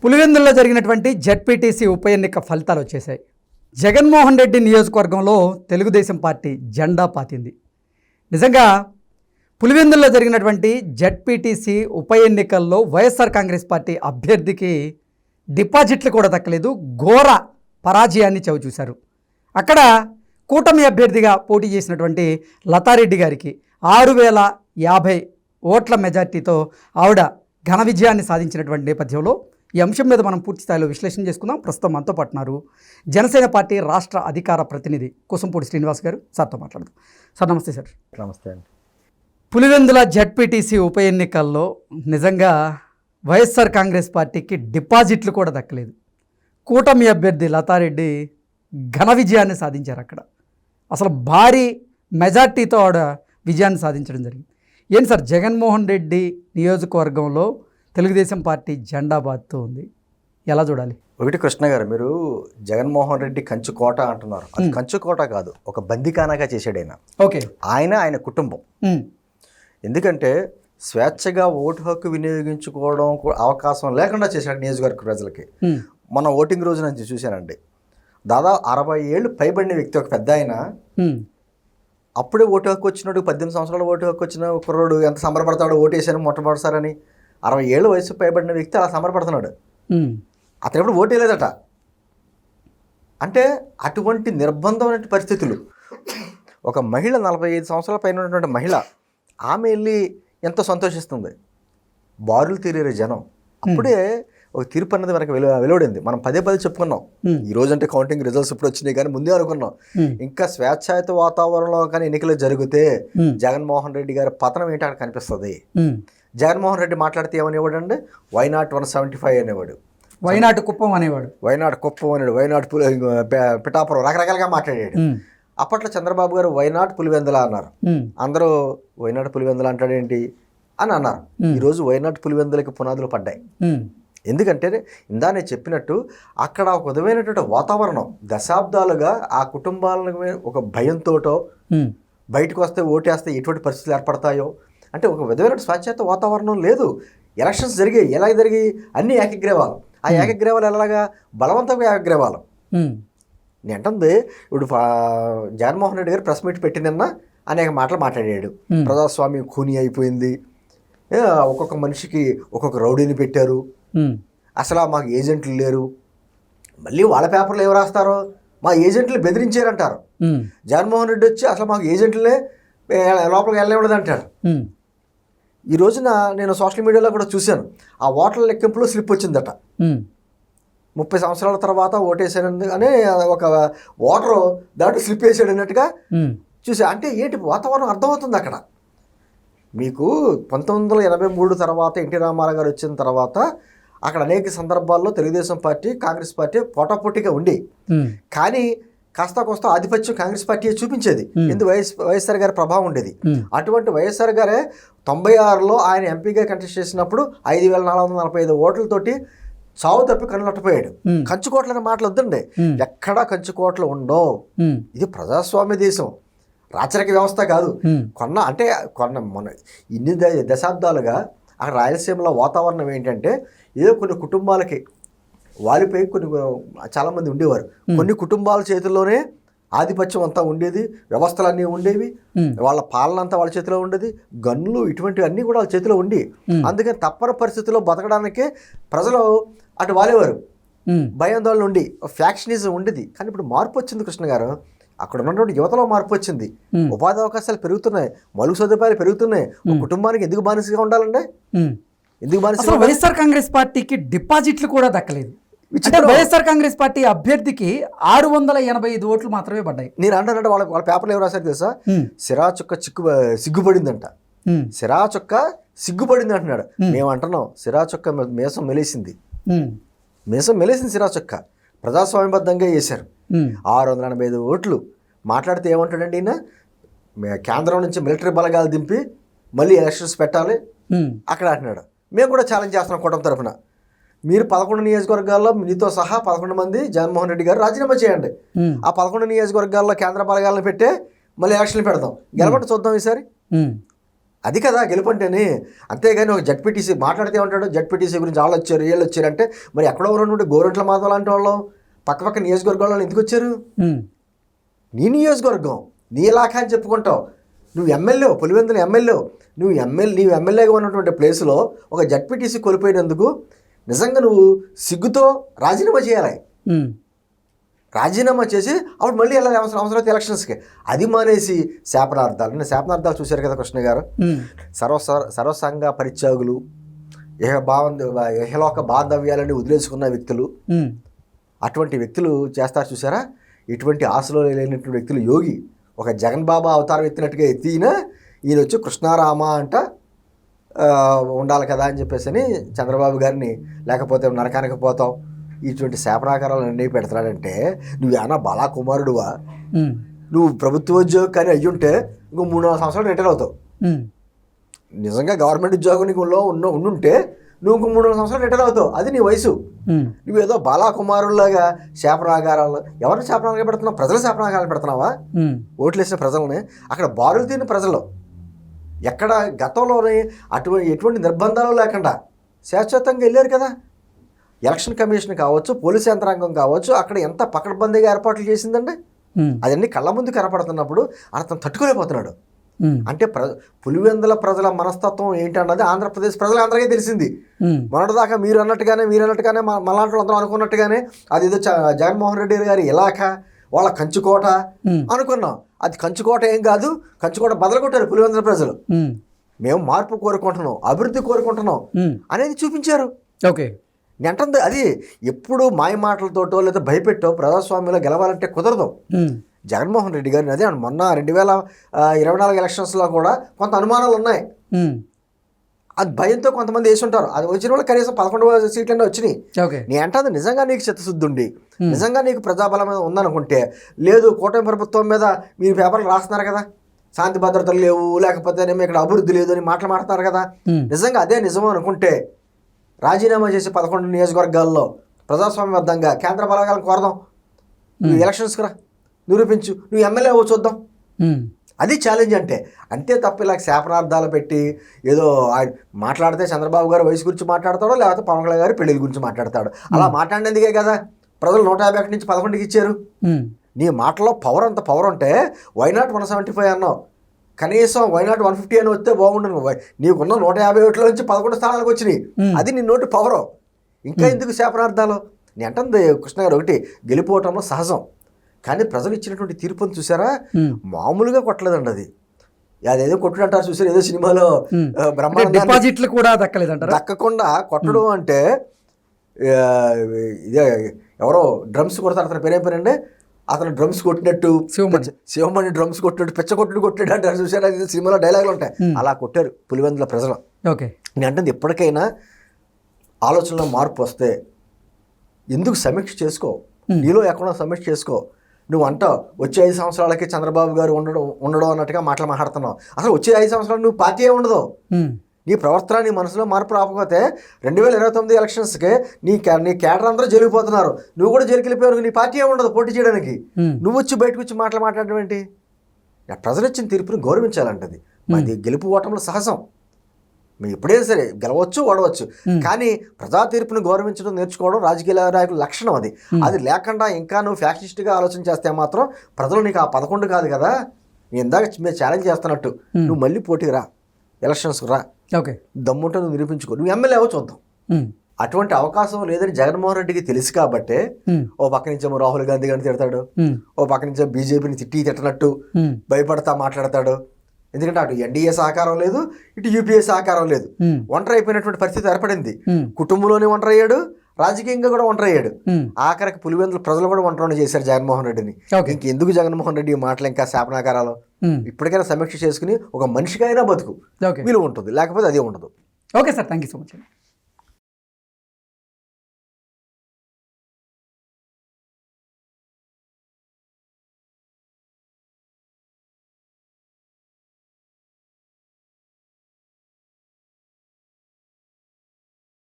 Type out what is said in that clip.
పులివెందుల్లో జరిగినటువంటి జెడ్పీటీసీ ఉప ఎన్నిక ఫలితాలు వచ్చేసాయి. జగన్మోహన్ రెడ్డి నియోజకవర్గంలో తెలుగుదేశం పార్టీ జెండా పాతింది. నిజంగా పులివెందుల్లో జరిగినటువంటి జెడ్పీటీసీ ఉప ఎన్నికల్లో వైఎస్ఆర్ కాంగ్రెస్ పార్టీ అభ్యర్థికి డిపాజిట్లు కూడా దక్కలేదు. ఘోర పరాజయాన్ని చవిచూశారు. అక్కడ కూటమి అభ్యర్థిగా పోటీ చేసినటువంటి లతారెడ్డి గారికి 6050 ఓట్ల మెజార్టీతో ఆవిడ ఘన విజయాన్ని సాధించినటువంటి నేపథ్యంలో ఈ అంశం మీద మనం పూర్తి స్థాయిలో విశ్లేషణ చేసుకుందాం. ప్రస్తుతం మనతో పాటున్నారు జనసేన పార్టీ రాష్ట్ర అధికార ప్రతినిధి కుసంపూడి శ్రీనివాస్ గారు. సార్తో మాట్లాడదాం. సార్ నమస్తే. సార్ నమస్తే అండి. పులివెందుల జెడ్పీటీసీ ఉప ఎన్నికల్లో నిజంగా వైఎస్ఆర్ కాంగ్రెస్ పార్టీకి డిపాజిట్లు కూడా దక్కలేదు. కూటమి అభ్యర్థి లతారెడ్డి ఘన విజయాన్ని సాధించారు. అక్కడ అసలు భారీ మెజార్టీతో ఆవిడ విజయాన్ని సాధించడం జరిగింది. ఏంటి సార్, జగన్మోహన్ రెడ్డి నియోజకవర్గంలో తెలుగుదేశం పార్టీ జెండా బాతుతూ ఉంది, ఎలా చూడాలి? ఒకటి కృష్ణ గారు, మీరు జగన్మోహన్ రెడ్డి కంచుకోట అంటున్నారు. అది కంచుకోట కాదు, ఒక బందికానాగా చేశాడు ఆయన. ఓకే, ఆయన కుటుంబం. ఎందుకంటే స్వేచ్ఛగా ఓటు హక్కు వినియోగించుకోవడం అవకాశం లేకుండా చేశాడు నియోజకవర్గ ప్రజలకి. మన ఓటింగ్ రోజు నుంచి చూశానండి, దాదాపు 60 ఏళ్ళు పైబడిన వ్యక్తి, ఒక పెద్ద ఆయన, అప్పుడే ఓటు హక్కు వచ్చినాడు. 18 సంవత్సరాలు ఓటు హక్కు వచ్చిన కుర్రోడు ఎంత సంబరపడతాడు, ఓటేసాను మొట్టమొదటిసారని. 60 ఏళ్ళు వయసు పైబడిన వ్యక్తి అలా సంబరపడుతున్నాడు. అతను ఎప్పుడు ఓటు వేయలేదట. అంటే అటువంటి నిర్బంధమైన పరిస్థితులు. ఒక మహిళ 45 సంవత్సరాల పైన ఉన్నటువంటి మహిళ, ఆమె వెళ్ళి ఎంతో సంతోషిస్తుంది. బారులు తీరే జనం. అప్పుడే ఒక తీర్పు అన్నది మనకు వెలువడింది. మనం పదే చెప్పుకున్నాం. ఈ రోజు అంటే కౌంటింగ్ రిజల్ట్స్ ఇప్పుడు వచ్చినాయి, కానీ ముందే అనుకున్నాం ఇంకా స్వేచ్ఛాయుత వాతావరణంలో కానీ ఎన్నికలు జరిగితే జగన్మోహన్ రెడ్డి గారి పతనం ఏంటి అక్కడ కనిపిస్తుంది. జగన్మోహన్ రెడ్డి మాట్లాడితే ఏమనేవాడు? వైనాట్ 175 అనేవాడు, వైనాట్ కుప్పం అనేవాడు, వైనాట్ కుప్పం అనేవాడు, వైనాట్ పిఠాపురం, రకరకాలుగా మాట్లాడాడు. అప్పట్లో చంద్రబాబు గారు వైనాట్ పులివెందుల అన్నారు. అందరూ వైనాట్ పులివెందుల అంటాడేంటి అని అన్నారు. ఈరోజు వైనాట్ పులివెందులకి పునాదులు పడ్డాయి. ఎందుకంటే ఇందానే చెప్పినట్టు అక్కడ ఒక విధమైనటువంటి వాతావరణం, దశాబ్దాలుగా ఆ కుటుంబాలను ఒక భయంతోటో బయటకు వస్తే ఓటేస్తే ఎటువంటి పరిస్థితులు ఏర్పడతాయో, అంటే ఒక విధమైన స్వేచ్ఛత వాతావరణం లేదు. ఎలక్షన్స్ జరిగాయి, ఎలా జరిగాయి? అన్ని ఏకగ్రీవాలు. ఆ ఏకగ్రీవాలు ఎలాగా? బలవంతంగా ఏకగ్రీవాలు. నేను అంటుంది, ఇప్పుడు జగన్మోహన్ రెడ్డి గారు ప్రెస్ మీట్ పెట్టి నిన్న అనేక మాటలు మాట్లాడాడు. ప్రజాస్వామ్యం ఖూనీ అయిపోయింది, ఒక్కొక్క మనిషికి ఒక్కొక్క రౌడీని పెట్టారు, అసలు మాకు ఏజెంట్లు లేరు. మళ్ళీ వాళ్ళ పేపర్లు ఎవరు రాస్తారో మా ఏజెంట్లు బెదిరించారంటారు. జగన్మోహన్ రెడ్డి వచ్చి అసలు మాకు ఏజెంట్లే లోపలికి వెళ్ళలేవడదు అంటారు. ఈ రోజున నేను సోషల్ మీడియాలో కూడా చూశాను, ఆ ఓట్ల లెక్కింపులో స్లిప్ వచ్చిందట. 30 సంవత్సరాల తర్వాత ఓటేసాడు అనే ఒక ఓటరు దాంట్లో స్లిప్ వేసాడు అన్నట్టుగా చూసా. అంటే ఏంటి వాతావరణం అర్థమవుతుంది అక్కడ. మీకు 1983 తర్వాత ఎన్టీ రామారావు గారు వచ్చిన తర్వాత అక్కడ అనేక సందర్భాల్లో తెలుగుదేశం పార్టీ కాంగ్రెస్ పార్టీ పోటాపోటీగా ఉండి, కానీ కాస్త కోస్త ఆధిపత్యం కాంగ్రెస్ పార్టీ చూపించేది. ఎందుకు? వైఎస్ఆర్ గారి ప్రభావం ఉండేది. అటువంటి వైఎస్ఆర్ గారే 96లో ఆయన ఎంపీగా కంటెస్ట్ చేసినప్పుడు 5445 ఓట్లతోటి చావు తప్పి కన్నులట్టపోయాడు. కంచుకోట్లనే మాటలు వద్దండి, ఎక్కడా కంచుకోట్లు ఉండవు. ఇది ప్రజాస్వామ్య దేశం, రాచరిక వ్యవస్థ కాదు. మొన్న ఇన్ని దశాబ్దాలుగా అక్కడ రాయలసీమలో వాతావరణం ఏంటంటే, ఏదో కొన్ని కుటుంబాలకి వాలిపోయి చాలామంది ఉండేవారు. కొన్ని కుటుంబాల చేతుల్లోనే ఆధిపత్యం అంతా ఉండేది, వ్యవస్థలన్నీ ఉండేవి, వాళ్ళ పాలన అంతా వాళ్ళ చేతిలో ఉండేది, గన్నులు ఇటువంటివి అన్నీ కూడా వాళ్ళ చేతిలో ఉండి, అందుకని తప్పని పరిస్థితుల్లో బతకడానికే ప్రజలు అటు వాలేవారు. భయాందోళన ఉండి ఫ్యాక్షనిజం ఉండేది. కానీ ఇప్పుడు మార్పు వచ్చింది కృష్ణ గారు. అక్కడ ఉన్నటువంటి యువతలో మార్పు వచ్చింది. ఉపాధి అవకాశాలు పెరుగుతున్నాయి, మౌలిక సదుపాయాలు పెరుగుతున్నాయి. ఒక కుటుంబానికి ఎందుకు బానిసగా ఉండాలండి? ఎందుకు బానిస? వైఎస్ఆర్ కాంగ్రెస్ పార్టీకి డిపాజిట్లు కూడా దక్కలేదు. వైఎస్ఆర్ కాంగ్రెస్ పార్టీ అభ్యర్థికి 685 ఓట్లు మాత్రమే పడ్డాయి. నేను అంటానంటే వాళ్ళ పేపర్లు ఎవరు రాశారు తెలుసా? సిరా చుక్క సిగ్గుపడిందంట. సిరా చుక్క సిగ్గుపడింది అంటున్నాడు. మేము అంటున్నాం సిరా చుక్క మీసం మెలేసింది, మీసం మెలేసింది సిరా చుక్క. ప్రజాస్వామ్యబద్ధంగా చేశారు. 685 ఓట్లు. మాట్లాడితే ఏమంటాడండి ఈయన? కేంద్రం నుంచి మిలిటరీ బలగాలు దింపి మళ్ళీ ఎలక్షన్స్ పెట్టాలి అక్కడ అంటున్నాడు. మేము కూడా ఛాలెంజ్ చేస్తున్నాం కూటమి తరఫున. మీరు 11 నియోజకవర్గాల్లో మీతో సహా 11 మంది జగన్మోహన్ రెడ్డి గారు రాజీనామా చేయండి. ఆ 11 నియోజకవర్గాల్లో కేంద్ర బలగాలను పెట్టే మళ్ళీ ఎలక్షన్లు పెడదాం, గెలబట్టి చూద్దాం ఈసారి. అది కదా గెలుపంటేనే. అంతేగాని ఒక జడ్పీటీసీ మాట్లాడితే ఉంటాడు, జడ్పీటీసీ గురించి వాళ్ళు వచ్చారు వీళ్ళు వచ్చారంటే మరి ఎక్కడో ఉన్నటువంటి గోరంట్ల మాధవ లాంటి వాళ్ళు పక్క నియోజకవర్గాల్లో ఎందుకు వచ్చారు? నీ నియోజకవర్గం నీ ఇలాఖా అని చెప్పుకుంటావు. నువ్వు ఎమ్మెల్యే, పులివెందుల ఎమ్మెల్యే, నీవు ఎమ్మెల్యేగా ఉన్నటువంటి ప్లేస్లో ఒక జడ్పీటీసీ కోల్పోయినందుకు నిజంగా నువ్వు సిగ్గుతో రాజీనామా చేయాలి. రాజీనామా చేసి అప్పుడు మళ్ళీ వెళ్ళాలి అవసరమైతే ఎలక్షన్స్కి. అది మానేసి శాపనార్థాలు. నేను శాపనార్థాలు చూశారు కదా కృష్ణ గారు. సర్వసంగ పరిత్యాగులు, ఇహలోక బాంధవ్యాలని వదిలేసుకున్న వ్యక్తులు, అటువంటి వ్యక్తులు చేస్తారు చూసారా. ఇటువంటి ఆశలో లేనటువంటి వ్యక్తులు యోగి ఒక జగన్ బాబా అవతారం ఎత్తినట్టుగా ఎత్తినా ఈయన వచ్చి కృష్ణారామ అంట ఉండాలి కదా అని చెప్పేసి అని చంద్రబాబు గారిని లేకపోతే నరకానికి పోతాం ఇటువంటి శాపనాకారాలు అన్నీ పెడతాడంటే నువ్వు ఏమన్నా బాలా కుమారుడువా? నువ్వు ప్రభుత్వ ఉద్యోగం కానీ అయ్యుంటే ఇంకో 3-4 సంవత్సరాలు రిటైర్ అవుతావు. నిజంగా గవర్నమెంట్ ఉద్యోగంలో ఉండుంటే నువ్వు ఇంకో 3-4 సంవత్సరాలు రిటైర్ అవుతావు. అది నీ వయసు. నువ్వు ఏదో బాలా కుమారుల్లాగా శాపనాగారాలు ఎవరిని శాపనాగాలు పెడుతున్నావు? ప్రజలు శాపనాగాలు పెడుతున్నావా? ఓట్లేసిన ప్రజలని అక్కడ బారులు తీరిన ప్రజలు ఎక్కడ గతంలోనే ఎటువంటి నిర్బంధాలు లేకుండా శాశ్వతంగా వెళ్ళారు కదా. ఎలక్షన్ కమిషన్ కావచ్చు, పోలీస్ యంత్రాంగం కావచ్చు, అక్కడ ఎంత పకడ్బందీగా ఏర్పాట్లు చేసిందండి. అదన్నీ కళ్ళ ముందు కనపడుతున్నప్పుడు అతను తట్టుకోలేకపోతున్నాడు. అంటే పులివెందుల ప్రజల మనస్తత్వం ఏంటన్నది ఆంధ్రప్రదేశ్ ప్రజలందరికీ తెలిసింది. మొన్నటిదాకా మీరు అన్నట్టుగానే మలాంటి అందరూ అనుకున్నట్టుగానే అది ఏదో జగన్మోహన్ రెడ్డి గారి ఇలాఖా వాళ్ళ కంచుకోట అనుకున్నాం. అది కంచుకోట ఏం కాదు, కంచుకోట బదలగొట్టారు పులివెందుల ప్రజలు. మేము మార్పు కోరుకుంటున్నాం, అభివృద్ధి కోరుకుంటున్నాం అనేది చూపించారు. ఓకే, నేను అంటుంది అది ఎప్పుడు మాయ మాటలతోటో లేదా భయపెట్టో ప్రజాస్వామ్యంలో గెలవాలంటే కుదరదు. జగన్మోహన్ రెడ్డి గారిని అదే మొన్న 2024 ఎలక్షన్స్లో కూడా కొంత అనుమానాలు ఉన్నాయి. అది భయంతో కొంతమంది వేసి ఉంటారు. అది వచ్చిన వాళ్ళు కనీసం 11 సీట్లనే వచ్చినాయి. నేను అంటుంది నిజంగా నీకు చిత్తశుద్ధి ఉండి నిజంగా నీకు ప్రజాబలం మీద ఉందనుకుంటే, లేదు కూటమి ప్రభుత్వం మీద మీరు పేపర్లు రాస్తున్నారు కదా శాంతి భద్రతలు లేవు లేకపోతే ఇక్కడ అభివృద్ధి లేదు అని మాట్లాడుతున్నారు కదా, నిజంగా అదే నిజమో అనుకుంటే రాజీనామా చేసి 11 నియోజకవర్గాల్లో ప్రజాస్వామ్యబద్ధంగా కేంద్ర బలగాలను కోరదాం. నువ్వు ఎలక్షన్స్కి రా, నిరూపించు, నువ్వు ఎమ్మెల్యే అవ్వ చూద్దాం. అది ఛాలెంజ్ అంటే. అంతే తప్ప ఇలా శాపనార్థాలు పెట్టి ఏదో మాట్లాడితే చంద్రబాబు గారు వయసు గురించి మాట్లాడతాడో లేకపోతే పవన్ కళ్యాణ్ గారి పెళ్లి గురించి మాట్లాడతాడు. అలా మాట్లాడినందుకే కదా ప్రజలు 151 నుంచి 11కి ఇచ్చారు. నీ మాటలో పవర్ అంత పవర్ ఉంటే వైనాట్ 175 అన్నావు, కనీసం వైనాట్ 150 అని వస్తే బాగుండు. నీకున్న 151లో నుంచి 11 స్థానాలకు వచ్చినాయి. అది నీ నోటి పవరు. ఇంకా ఎందుకు శాపనార్థాలు? నేను అంటుంది కృష్ణ గారు, ఒకటి గెలిపోవటంలో సహజం, కానీ ప్రజలు ఇచ్చినటువంటి తీర్పుని చూసారా, మామూలుగా కొట్టలేదండి. అది అదేదో కొట్టుడు అంటారు చూసారు, ఏదో సినిమాలో డిపాజిట్లు కూడా దక్కకుండా కొట్టడం అంటే ఇదే ఎవరో డ్రమ్స్ కొడతారు, అతని పేరేండి, అతను డ్రమ్స్ కొట్టినట్టు శివమణి డ్రమ్స్ కొట్టినట్టు కొట్టినట్టు అంటారు చూసారా, సినిమాలో డైలాగులు ఉంటాయి. అలా కొట్టారు పులివెందుల ప్రజలు. నేను అంటే ఎప్పటికైనా ఆలోచనలో మార్పు వస్తే ఎందుకు సమీక్ష చేసుకో, నీలో ఎక్కడో సమీక్ష చేసుకో. నువ్వు అంటావు వచ్చే 5 సంవత్సరాలకి చంద్రబాబు గారు ఉండడం అన్నట్టుగా మాట్లాడుతున్నావు. అసలు వచ్చే 5 సంవత్సరాలు నువ్వు పార్టీ ఉండదు. నీ ప్రవర్తన నీ మనసులో మార్పు రాకపోతే 2029 ఎలక్షన్స్కి నీ కేడర్ అందరూ జరిగిపోతున్నారు, నువ్వు కూడా జైలుకి వెళ్ళిపోయావు, నీ పార్టీ ఉండదు పోటీ చేయడానికి. నువ్వు వచ్చి బయటకు వచ్చి మాట్లాడడం ఏంటి? ప్రజలు ఇచ్చిన తీర్పుని గౌరవించాలంటది. అది గెలుపు ఓటంలో సహజం. మీరు ఎప్పుడైనా సరే గెలవచ్చు ఓడవచ్చు, కానీ ప్రజా తీర్పుని గౌరవించడం నేర్చుకోవడం రాజకీయ నాయకుల లక్షణం. అది లేకుండా ఇంకా నువ్వు ఫ్యాక్షనిస్ట్గా ఆలోచన చేస్తే మాత్రం ప్రజలు నీకు ఆ 11 కాదు కదా, నేను ఇందాక మీరు ఛాలెంజ్ చేస్తున్నట్టు నువ్వు మళ్ళీ పోటీకి రా, ఎలక్షన్స్కి రా, దమ్ముంటే నువ్వు నిరూపించుకో, నువ్వు ఎమ్మెల్యే అవ్వ చూద్దాం. అటువంటి అవకాశం లేదని జగన్మోహన్ రెడ్డికి తెలుసు కాబట్టి ఓ పక్క నుంచేమో రాహుల్ గాంధీ గారిని తిడతాడు, ఓ పక్క నుంచో బీజేపీని తిట్టనట్టు భయపడతా మాట్లాడతాడు. ఎందుకంటే అటు ఎన్డీఏ సహకారం లేదు, ఇటు యూపీఏ సహకారం లేదు. ఒంటరి అయిపోయినటువంటి పరిస్థితి ఏర్పడింది. కుటుంబంలోనే ఒంటరి అయ్యాడు, రాజకీయంగా కూడా ఒంటరి అయ్యాడు. ఆఖరికి పులివెందుల ప్రజలు కూడా ఒంటరి చేశారు జగన్మోహన్ రెడ్డిని. ఇంకెందుకు జగన్మోహన్ రెడ్డి మాటలు ఇంకా శాపనాకారాలు? ఇప్పటికైనా సమీక్ష చేసుకుని ఒక మనిషికైనా బతుకు విలువ ఉంటుంది, లేకపోతే అదే ఉండదు. Okay sir, thank you so much.